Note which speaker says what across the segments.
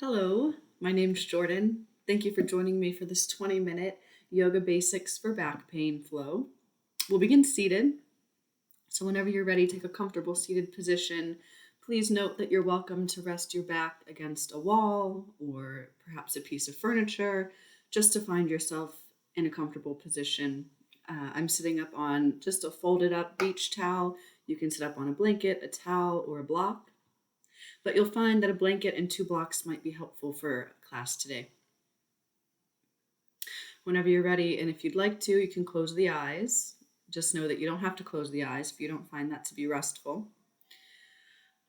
Speaker 1: Hello, my name's Jordan. Thank you for joining me for this 20-minute yoga basics for back pain flow. We'll begin seated. So whenever you're ready, take a comfortable seated position. Please note that you're welcome to rest your back against a wall or perhaps a piece of furniture just to find yourself in a comfortable position. I'm sitting up on just a folded up beach towel. You can sit up on a blanket, a towel, or a block. But you'll find that a blanket and two blocks might be helpful for class today. Whenever you're ready, and if you'd like to, you can close the eyes. Just know that you don't have to close the eyes if you don't find that to be restful.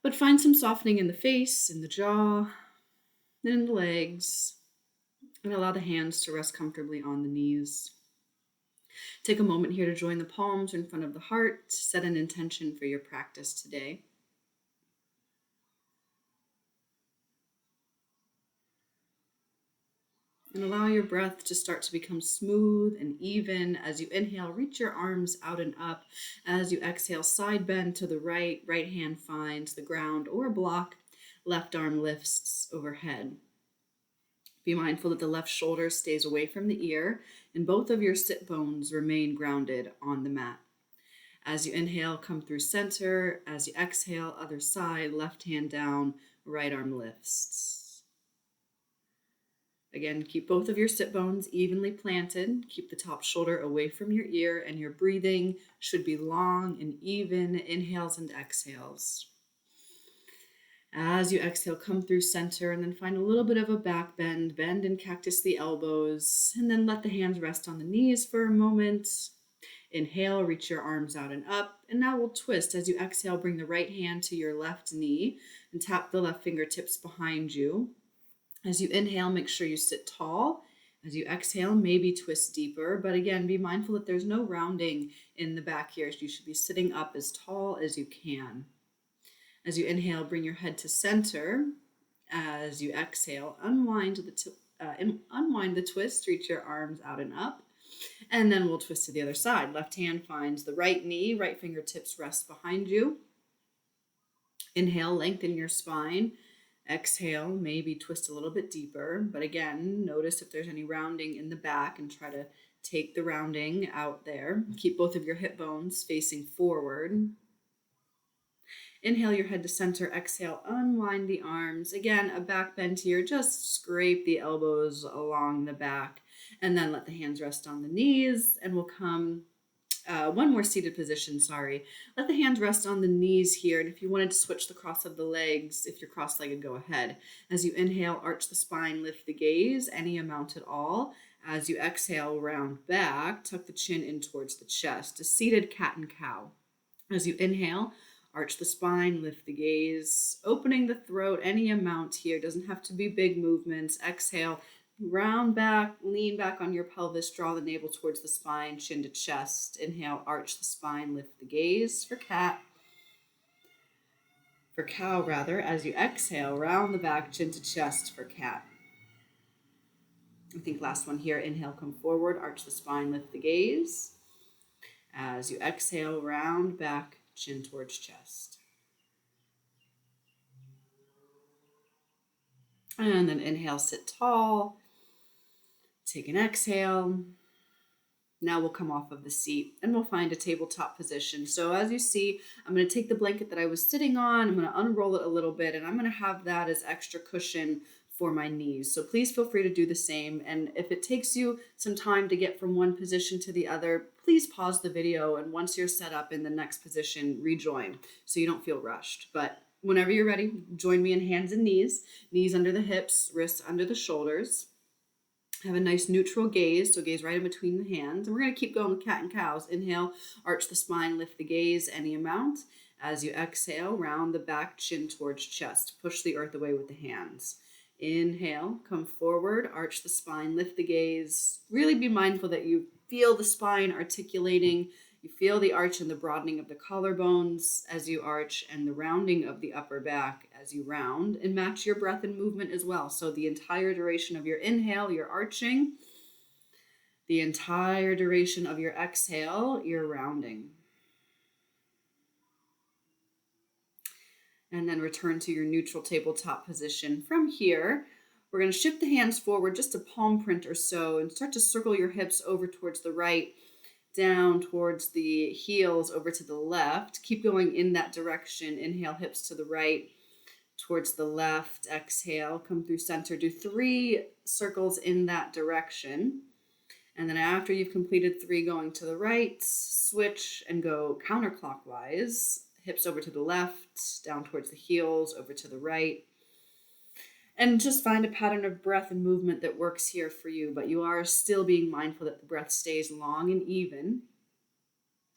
Speaker 1: But find some softening in the face, in the jaw, and in the legs, and allow the hands to rest comfortably on the knees. Take a moment here to join the palms in front of the heart, set an intention for your practice today. And allow your breath to start to become smooth and even. As you inhale, reach your arms out and up. As you exhale, side bend to the right. Right hand finds the ground or a block. Left arm lifts overhead. Be mindful that the left shoulder stays away from the ear and both of your sit bones remain grounded on the mat. As you inhale, come through center. As you exhale, other side, left hand down, right arm lifts. Again, keep both of your sit bones evenly planted. Keep the top shoulder away from your ear, and your breathing should be long and even inhales and exhales. As you exhale, come through center and then find a little bit of a back bend. Bend and cactus the elbows, and then let the hands rest on the knees for a moment. Inhale, reach your arms out and up, and now we'll twist. As you exhale, bring the right hand to your left knee and tap the left fingertips behind you. As you inhale, make sure you sit tall. As you exhale, maybe twist deeper. But again, be mindful that there's no rounding in the back here. You should be sitting up as tall as you can. As you inhale, bring your head to center. As you exhale, unwind the twist. Reach your arms out and up. And then we'll twist to the other side. Left hand finds the right knee. Right fingertips rest behind you. Inhale, lengthen your spine. Exhale, maybe twist a little bit deeper, but again, notice if there's any rounding in the back and try to take the rounding out there. Keep both of your hip bones facing forward. Inhale your head to center, exhale, unwind the arms. Again, a back bend here, just scrape the elbows along the back and then let the hands rest on the knees and we'll come one more seated position, Let the hands rest on the knees here. And if you wanted to switch the cross of the legs, if you're cross-legged, go ahead. As you inhale, arch the spine, lift the gaze, any amount at all. As you exhale, round back, tuck the chin in towards the chest. A seated cat and cow. As you inhale, arch the spine, lift the gaze, opening the throat, any amount here. Doesn't have to be big movements. Exhale, round back, lean back on your pelvis, draw the navel towards the spine, chin to chest. Inhale, arch the spine, lift the gaze for cat. For cow, rather. As you exhale, round the back, chin to chest for cat. I think last one here. Inhale, come forward, arch the spine, lift the gaze. As you exhale, round back, chin towards chest. And then inhale, sit tall. Take an exhale. Now we'll come off of the seat and we'll find a tabletop position. So as you see, I'm going to take the blanket that I was sitting on, I'm going to unroll it a little bit, and I'm going to have that as extra cushion for my knees. So please feel free to do the same. And if it takes you some time to get from one position to the other, please pause the video. And once you're set up in the next position, rejoin so you don't feel rushed. But whenever you're ready, join me in hands and knees under the hips, wrists under the shoulders. Have a nice neutral gaze, so gaze right in between the hands. And we're going to keep going with cat and cows. Inhale, arch the spine, lift the gaze any amount. As you exhale, round the back, chin towards chest. Push the earth away with the hands. Inhale, come forward, arch the spine, lift the gaze. Really be mindful that you feel the spine articulating. You feel the arch and the broadening of the collarbones as you arch and the rounding of the upper back as you round, and match your breath and movement as well. So the entire duration of your inhale, you're arching. The entire duration of your exhale, you're rounding. And then return to your neutral tabletop position. From here, We're going to shift the hands forward just a palm print or so and start to circle your hips over towards the right, down towards the heels over to the left. Keep going in that direction. Inhale, hips to the right, towards the left. Exhale, come through center. Do 3 circles in that direction. And then after you've completed 3 going to the right, switch and go counterclockwise. Hips over to the left, down towards the heels, over to the right. And just find a pattern of breath and movement that works here for you, but you are still being mindful that the breath stays long and even.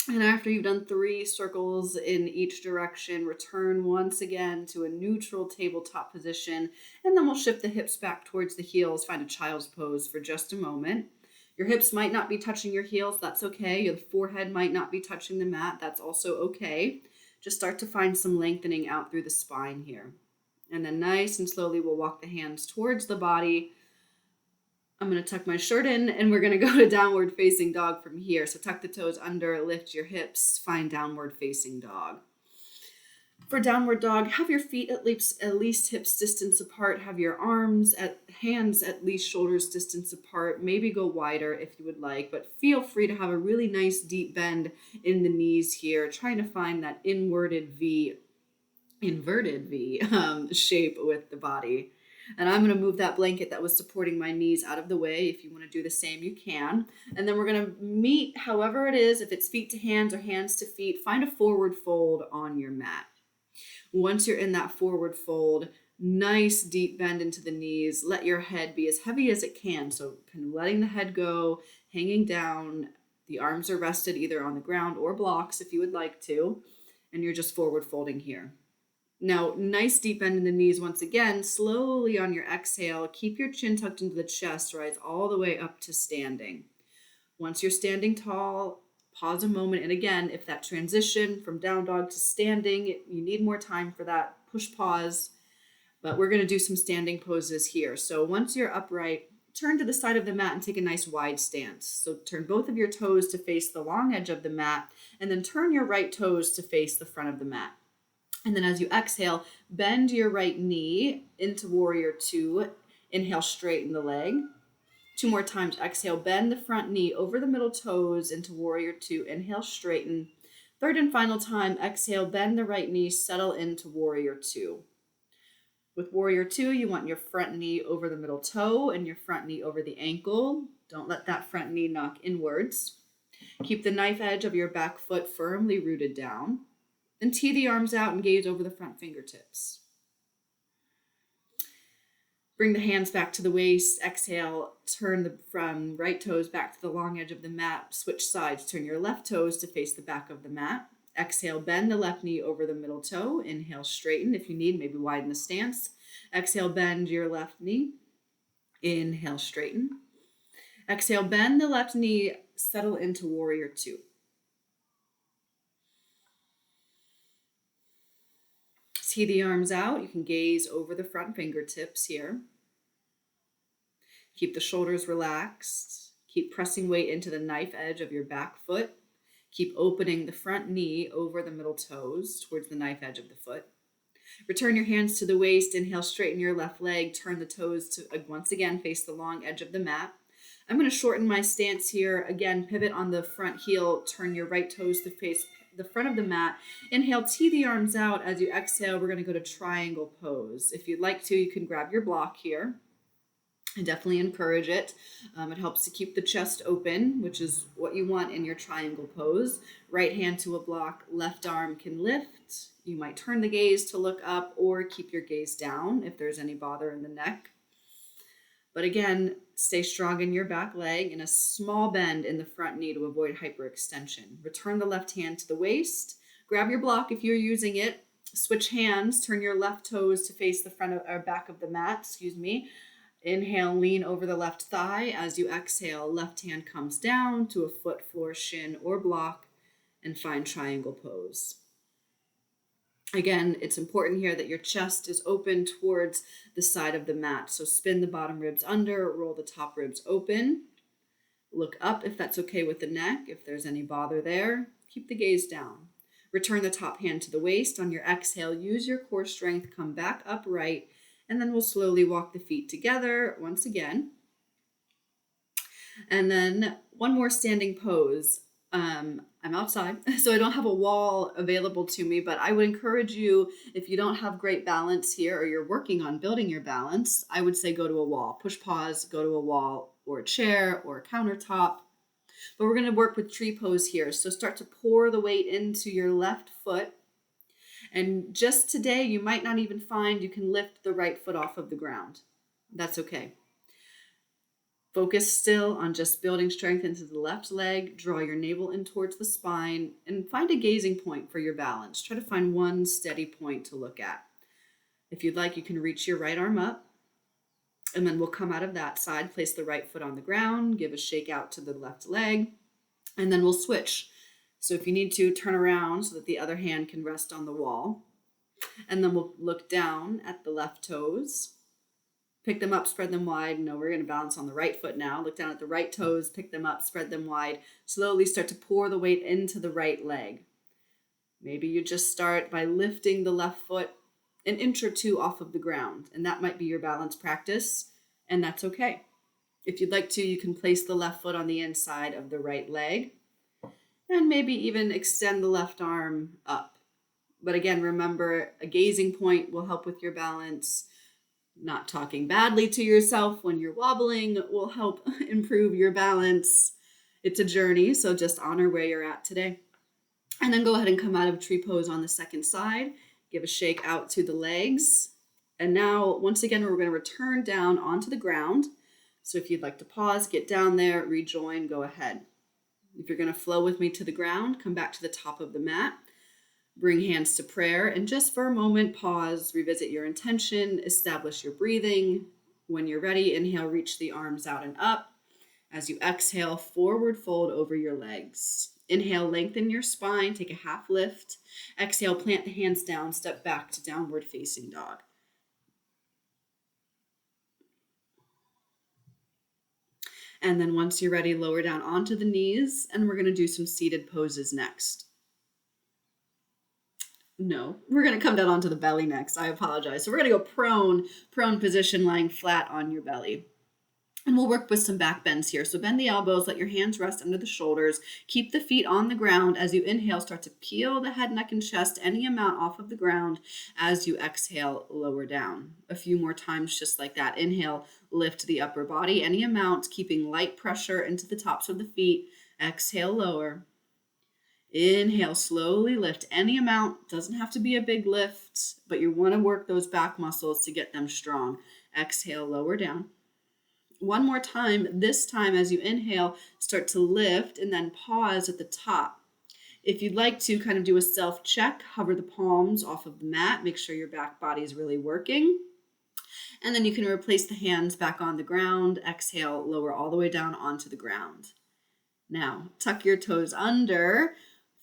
Speaker 1: And after you've done 3 circles in each direction, return once again to a neutral tabletop position, and then we'll shift the hips back towards the heels, find a child's pose for just a moment. Your hips might not be touching your heels, that's okay. Your forehead might not be touching the mat, that's also okay. Just start to find some lengthening out through the spine here. And then nice and slowly we'll walk the hands towards the body. I'm going to tuck my shirt in and we're going to go to downward facing dog from here. So tuck the toes under, lift your hips, find downward facing dog. For downward dog, have your feet at least hips distance apart. Have your hands at least shoulders distance apart. Maybe go wider if you would like, but feel free to have a really nice deep bend in the knees here, trying to find that inverted V shape with the body. And I'm going to move that blanket that was supporting my knees out of the way. If you want to do the same, you can. And then we're going to meet however it is, if it's feet to hands or hands to feet, find a forward fold on your mat. Once you're in that forward fold, nice deep bend into the knees. Let your head be as heavy as it can. So kind of letting the head go, hanging down. The arms are rested either on the ground or blocks if you would like to. And you're just forward folding here. Now, nice deep bend in the knees once again. Slowly on your exhale, keep your chin tucked into the chest, rise all the way up to standing. Once you're standing tall, pause a moment. And again, if that transition from down dog to standing, you need more time for that, push pause. But we're going to do some standing poses here. So once you're upright, turn to the side of the mat and take a nice wide stance. So turn both of your toes to face the long edge of the mat, and then turn your right toes to face the front of the mat. And then as you exhale, bend your right knee into warrior 2. Inhale, straighten the leg. 2 more times. Exhale, bend the front knee over the middle toes into warrior 2. Inhale, straighten. 3rd and final time. Exhale, bend the right knee, settle into warrior 2. With warrior 2, you want your front knee over the middle toe and your front knee over the ankle. Don't let that front knee knock inwards. Keep the knife edge of your back foot firmly rooted down. And tee the arms out and gaze over the front fingertips. Bring the hands back to the waist. Exhale, turn the from right toes back to the long edge of the mat. Switch sides. Turn your left toes to face the back of the mat. Exhale, bend the left knee over the middle toe. Inhale, straighten. If you need, maybe widen the stance. Exhale, bend your left knee. Inhale, straighten. Exhale, bend the left knee. Settle into warrior 2. Tee the arms out. You can gaze over the front fingertips here. Keep the shoulders relaxed. Keep pressing weight into the knife edge of your back foot. Keep opening the front knee over the middle toes towards the knife edge of the foot. Return your hands to the waist. Inhale, straighten your left leg. Turn the toes to once again face the long edge of the mat. I'm going to shorten my stance here. Again, pivot on the front heel. Turn your right toes to face the front of the mat. Inhale, tee the arms out. As you exhale, we're going to go to triangle pose. If you'd like to, you can grab your block here. I definitely encourage it. It helps to keep the chest open, which is what you want in your triangle pose. Right hand to a block, left arm can lift. You might turn the gaze to look up or keep your gaze down if there's any bother in the neck. But again, stay strong in your back leg and a small bend in the front knee to avoid hyperextension. Return the left hand to the waist. Grab your block if you're using it. Switch hands. Turn your left toes to face the front of or back of the mat. Inhale, lean over the left thigh. As you exhale, left hand comes down to a foot, floor, shin, or block, and find triangle pose. Again, it's important here that your chest is open towards the side of the mat. So spin the bottom ribs under, roll the top ribs open. Look up if that's okay with the neck. If there's any bother there, keep the gaze down. Return the top hand to the waist. On your exhale, use your core strength, come back upright, And then we'll slowly walk the feet together once again. And then one more standing pose. I'm outside, so I don't have a wall available to me, but I would encourage you, if you don't have great balance here or you're working on building your balance, I would say go to a wall. Push pause, go to a wall or a chair or a countertop. But we're going to work with tree pose here. So start to pour the weight into your left foot. And just today, you might not even find you can lift the right foot off of the ground. That's okay. Focus still on just building strength into the left leg. Draw your navel in towards the spine and find a gazing point for your balance. Try to find one steady point to look at. If you'd like, you can reach your right arm up, and then we'll come out of that side, place the right foot on the ground, give a shake out to the left leg, and then we'll switch. So if you need to, turn around so that the other hand can rest on the wall. And then we'll look down at the left toes. Pick them up, spread them wide. No, we're going to balance on the right foot now. Look down at the right toes, pick them up, spread them wide. Slowly start to pour the weight into the right leg. Maybe you just start by lifting the left foot an inch or two off of the ground, and that might be your balance practice, and that's okay. If you'd like to, you can place the left foot on the inside of the right leg, and maybe even extend the left arm up. But again, remember, a gazing point will help with your balance. Not talking badly to yourself when you're wobbling will help improve your balance. It's a journey, so just honor where you're at today. And then go ahead and come out of tree pose on the second side. Give a shake out to the legs. And now, once again, we're going to return down onto the ground. So if you'd like to pause, get down there, rejoin, go ahead. If you're going to flow with me to the ground, come back to the top of the mat. Bring hands to prayer, and just for a moment, pause, revisit your intention, establish your breathing. When you're ready, inhale, reach the arms out and up. As you exhale, forward fold over your legs. Inhale, lengthen your spine, take a half lift. Exhale, plant the hands down, step back to downward facing dog. And then once you're ready, lower down onto the knees, and we're going to do some seated poses next. No, we're going to come down onto the belly next. I apologize. So we're going to go prone position, lying flat on your belly. And we'll work with some back bends here. So bend the elbows, let your hands rest under the shoulders. Keep the feet on the ground. As you inhale, start to peel the head, neck, and chest any amount off of the ground. As you exhale, lower down. A few more times just like that. Inhale, lift the upper body any amount, keeping light pressure into the tops of the feet. Exhale, lower. Inhale, slowly lift any amount. Doesn't have to be a big lift, but you want to work those back muscles to get them strong. Exhale, lower down. One more time. This time, as you inhale, start to lift and then pause at the top. If you'd like to kind of do a self-check, hover the palms off of the mat. Make sure your back body is really working. And then you can replace the hands back on the ground. Exhale, lower all the way down onto the ground. Now, tuck your toes under.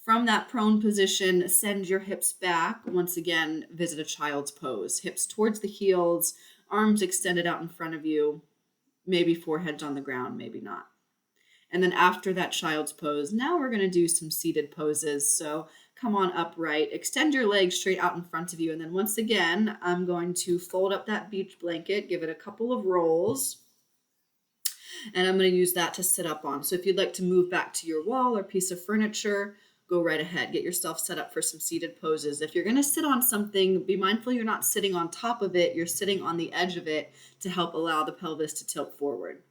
Speaker 1: From that prone position, send your hips back. Once again, visit a child's pose. Hips towards the heels, arms extended out in front of you. Maybe forehead's on the ground, maybe not. And then after that child's pose, now we're going to do some seated poses. So come on upright, extend your legs straight out in front of you. And then once again, I'm going to fold up that beach blanket, give it a couple of rolls. And I'm going to use that to sit up on. So if you'd like to move back to your wall or piece of furniture, go right ahead. Get yourself set up for some seated poses. If you're going to sit on something, be mindful you're not sitting on top of it. You're sitting on the edge of it to help allow the pelvis to tilt forward.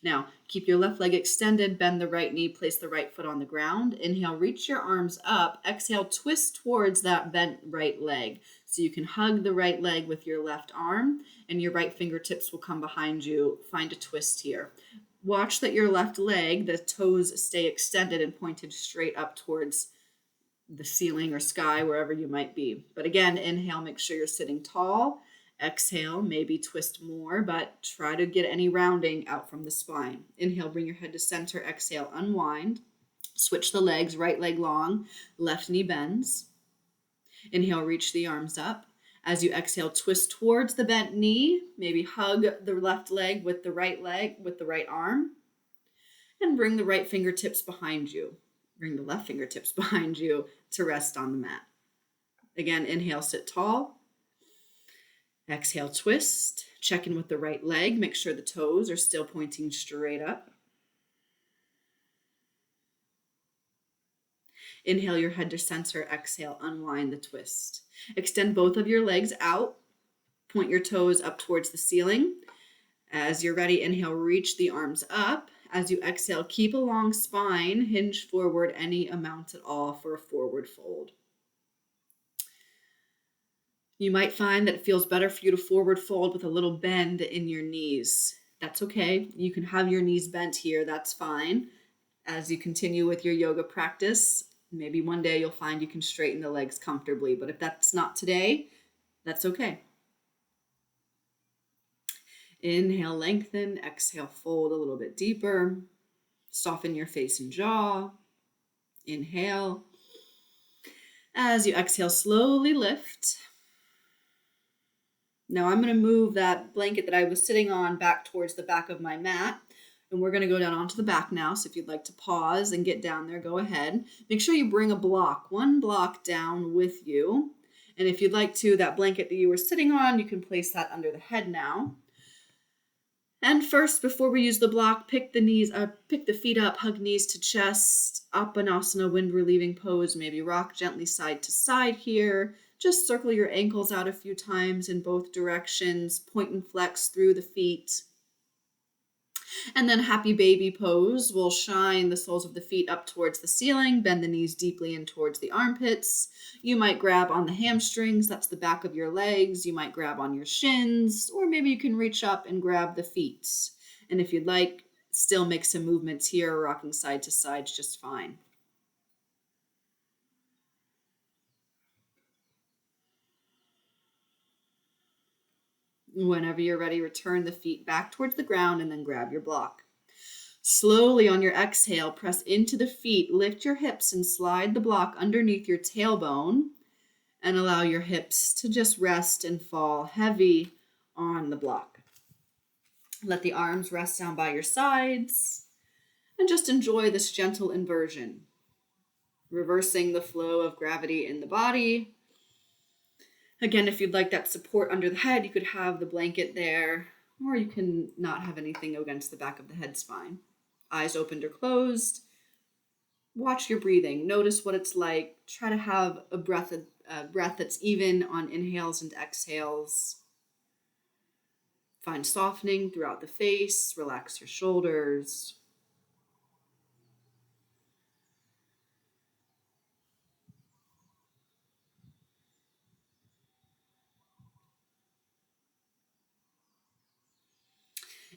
Speaker 1: Now, keep your left leg extended, bend the right knee, place the right foot on the ground. Inhale, reach your arms up. Exhale, twist towards that bent right leg. So you can hug the right leg with your left arm, and your right fingertips will come behind you. Find a twist here. Watch that your left leg, the toes stay extended and pointed straight up towards the ceiling or sky, wherever you might be. But again, inhale, make sure you're sitting tall. Exhale, maybe twist more, but try to get any rounding out from the spine. Inhale, bring your head to center. Exhale, unwind. Switch the legs, right leg long, left knee bends. Inhale, reach the arms up. As you exhale, twist towards the bent knee. Maybe hug the left leg, with the right arm. And bring the right fingertips behind you. Bring the left fingertips behind you to rest on the mat. Again, inhale, sit tall. Exhale, twist. Check in with the right leg. Make sure the toes are still pointing straight up. Inhale your head to center. Exhale, unwind the twist. Extend both of your legs out. Point your toes up towards the ceiling. As you're ready, inhale, reach the arms up. As you exhale, keep a long spine. Hinge forward any amount at all for a forward fold. You might find that it feels better for you to forward fold with a little bend in your knees. That's okay. You can have your knees bent here. That's fine. As you continue with your yoga practice, maybe one day you'll find you can straighten the legs comfortably. But if that's not today, that's okay. Inhale, lengthen. Exhale, fold a little bit deeper. Soften your face and jaw. Inhale. As you exhale, slowly lift. Now I'm going to move that blanket that I was sitting on back towards the back of my mat. And we're going to go down onto the back now. So if you'd like to pause and get down there, go ahead. Make sure you bring a block, one block down with you. And if you'd like to, that blanket that you were sitting on, you can place that under the head now. And first, before we use the block, pick the feet up, hug knees to chest, Apanasana, wind relieving pose. Maybe rock gently side to side here. Just circle your ankles out a few times in both directions. Point and flex through the feet. And then happy baby pose. We'll shine the soles of the feet up towards the ceiling. Bend the knees deeply in towards the armpits. You might grab on the hamstrings. That's the back of your legs. You might grab on your shins. Or maybe you can reach up and grab the feet. And if you'd like, still make some movements here. Rocking side to side is just fine. Whenever you're ready, return the feet back towards the ground and then grab your block. Slowly on your exhale, press into the feet, lift your hips and slide the block underneath your tailbone and allow your hips to just rest and fall heavy on the block. Let the arms rest down by your sides and just enjoy this gentle inversion, reversing the flow of gravity in the body. Again, if you'd like that support under the head, you could have the blanket there, or you can not have anything against the back of the head spine. Eyes opened or closed. Watch your breathing. Notice what it's like. Try to have a breath that's even on inhales and exhales. Find softening throughout the face. Relax your shoulders.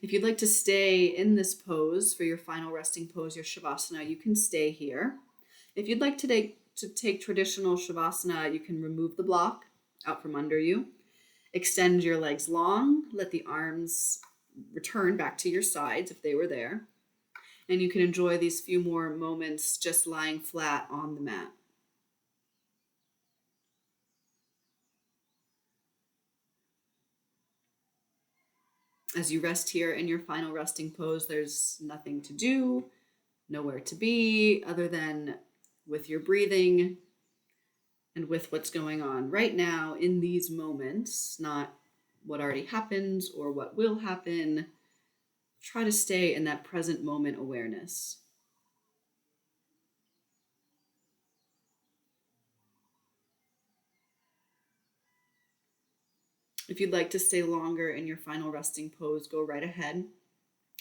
Speaker 1: If you'd like to stay in this pose for your final resting pose, your Shavasana, you can stay here. If you'd like to take traditional Shavasana, you can remove the block out from under you. Extend your legs long. Let the arms return back to your sides if they were there. And you can enjoy these few more moments just lying flat on the mat. As you rest here in your final resting pose, there's nothing to do, nowhere to be other than with your breathing and with what's going on right now in these moments, not what already happened or what will happen. Try to stay in that present moment awareness. If you'd like to stay longer in your final resting pose, go right ahead.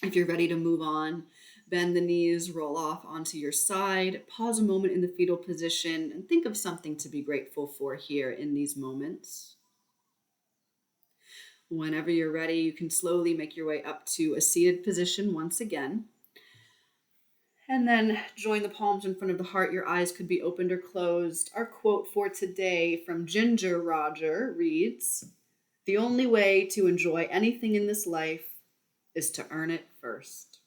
Speaker 1: If you're ready to move on, bend the knees, roll off onto your side, pause a moment in the fetal position, and think of something to be grateful for here in these moments. Whenever you're ready, you can slowly make your way up to a seated position once again. And then join the palms in front of the heart. Your eyes could be opened or closed. Our quote for today from Ginger Roger reads, "The only way to enjoy anything in this life is to earn it first."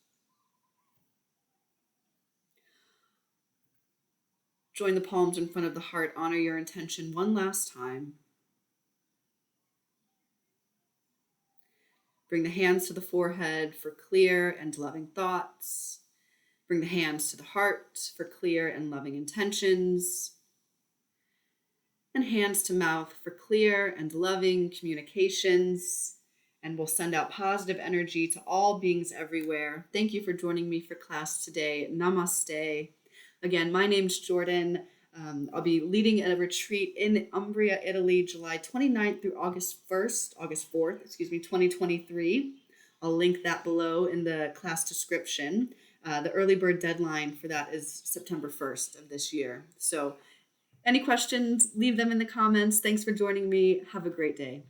Speaker 1: Join the palms in front of the heart. Honor your intention one last time. Bring the hands to the forehead for clear and loving thoughts. Bring the hands to the heart for clear and loving intentions. and hands to mouth for clear and loving communications. And we'll send out positive energy to all beings everywhere. Thank you for joining me for class today. Namaste. Again, my name's Jordan. I'll be leading a retreat in Umbria, Italy, July 29th through August 4th, 2023. I'll link that below in the class description. The early bird deadline for that is September 1st of this year. So any questions, leave them in the comments. Thanks for joining me. Have a great day.